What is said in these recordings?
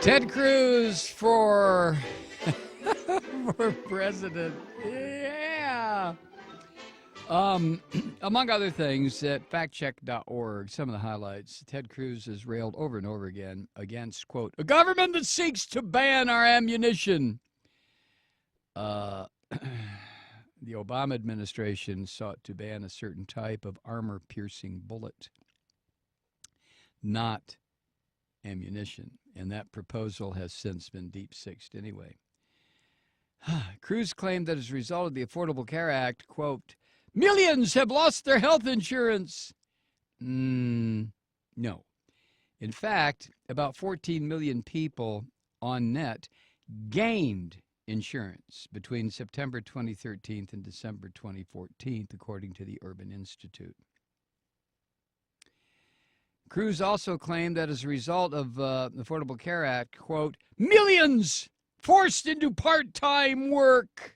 Ted Cruz for for president. Yeah. Among other things, at factcheck.org, some of the highlights, Ted Cruz has railed over and over again against, quote, a government that seeks to ban our ammunition. The Obama administration sought to ban a certain type of armor-piercing bullet, not ammunition, and that proposal has since been deep-sixed anyway. Cruz claimed that as a result of the Affordable Care Act, quote, millions have lost their health insurance. No. In fact, about 14 million people on net gained insurance between September 2013 and December 2014, according to the Urban Institute. Cruz also claimed that as a result of the Affordable Care Act, quote, millions forced into part-time work.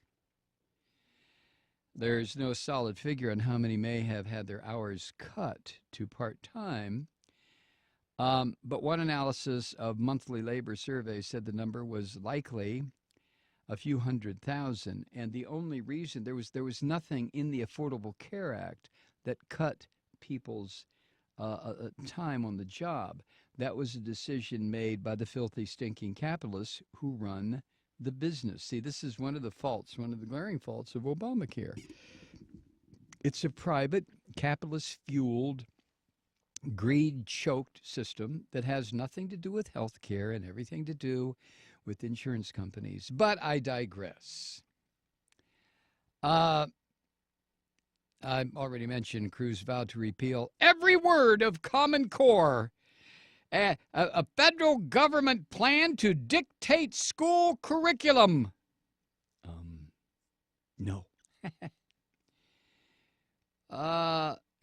There's no solid figure on how many may have had their hours cut to part-time, but one analysis of monthly labor surveys said the number was likely a few 100,000, and the only reason there was nothing in the Affordable Care Act that cut people's time on the job. That was a decision made by the filthy, stinking capitalists who run the business. See, this is one of the faults, one of the glaring faults of Obamacare. It's a private, capitalist-fueled, greed-choked system that has nothing to do with health care and everything to do with insurance companies. But I digress. I already mentioned Cruz vowed to repeal every word of Common Core, a federal government plan to dictate school curriculum. No.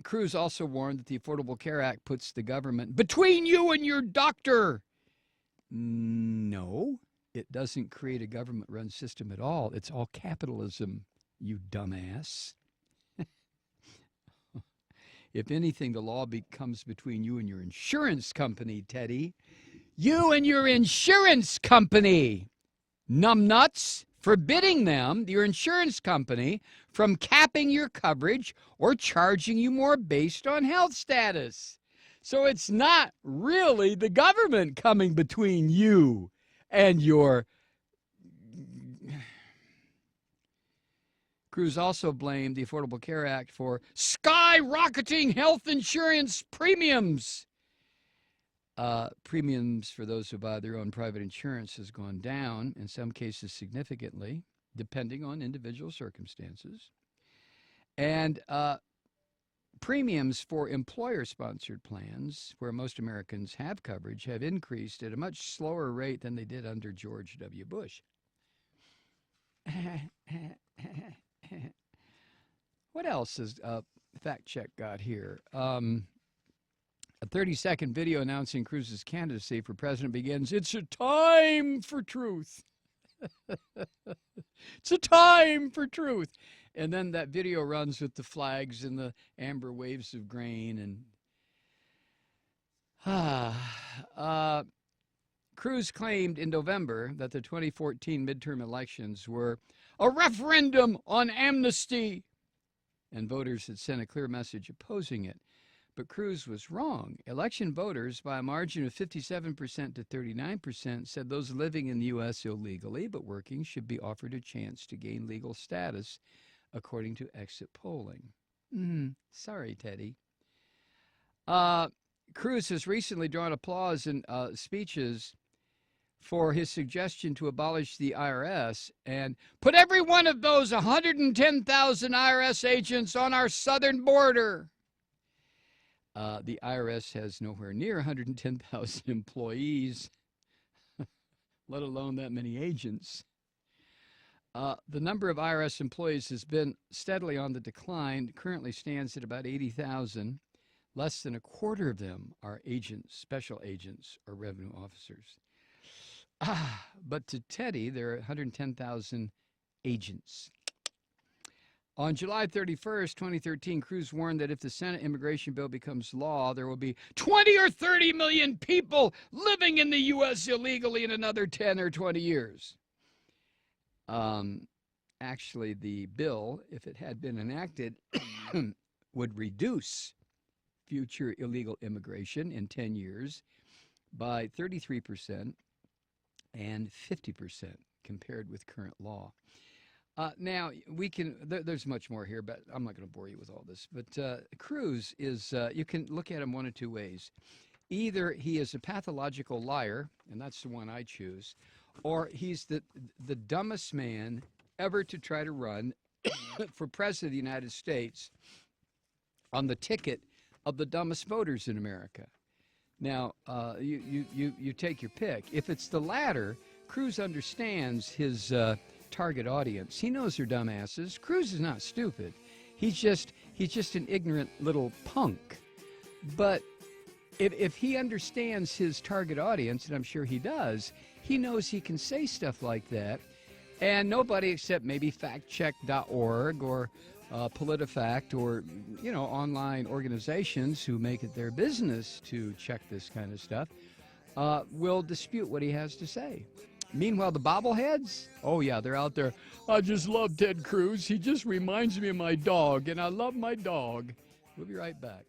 Cruz also warned that the Affordable Care Act puts the government between you and your doctor. No, it doesn't create a government-run system at all. It's all capitalism, you dumbass. If anything, the law becomes between you and your insurance company, Teddy. You and your insurance company. Numbnuts, forbidding them, your insurance company, from capping your coverage or charging you more based on health status. So it's not really the government coming between you and your... Cruz also blamed the Affordable Care Act for skyrocketing health insurance premiums. Premiums for those who buy their own private insurance has gone down, in some cases significantly, depending on individual circumstances. And premiums for employer-sponsored plans, where most Americans have coverage, have increased at a much slower rate than they did under George W. Bush. What else has Fact Check got here? A 30-second video announcing Cruz's candidacy for president begins, "It's a time for truth." It's a time for truth. And then that video runs with the flags and the amber waves of grain. And Cruz claimed in November that the 2014 midterm elections were a referendum on amnesty, and voters had sent a clear message opposing it. But Cruz was wrong. Election voters, by a margin of 57% to 39%, said those living in the U.S. illegally but working should be offered a chance to gain legal status, according to exit polling. Sorry, Teddy. Cruz has recently drawn applause in speeches for his suggestion to abolish the IRS and put every one of those 110,000 IRS agents on our southern border. The IRS has nowhere near 110,000 employees, let alone that many agents. The number of IRS employees has been steadily on the decline, currently stands at about 80,000. Less than a quarter of them are agents, special agents, or revenue officers. But to Teddy, there are 110,000 agents. On July 31st, 2013, Cruz warned that if the Senate immigration bill becomes law, there will be 20 or 30 million people living in the U.S. illegally in another 10 or 20 years. Actually, the bill, if it had been enacted, would reduce future illegal immigration in 10 years by 33% and 50% compared with current law. Now, we can, there's much more here, but I'm not going to bore you with all this. But Cruz is, you can look at him one of two ways. Either he is a pathological liar, and that's the one I choose, or he's the dumbest man ever to try to run for president of the United States on the ticket of the dumbest voters in America. Now, you take your pick. If it's the latter, Cruz understands his target audience. He knows they're dumbasses. Cruz is not stupid. He's just an ignorant little punk. But if he understands his target audience, and I'm sure he does, he knows he can say stuff like that, and nobody except maybe factcheck.org or PolitiFact or, online organizations who make it their business to check this kind of stuff will dispute what he has to say. Meanwhile, the bobbleheads, oh yeah, they're out there. I just love Ted Cruz. He just reminds me of my dog, and I love my dog. We'll be right back.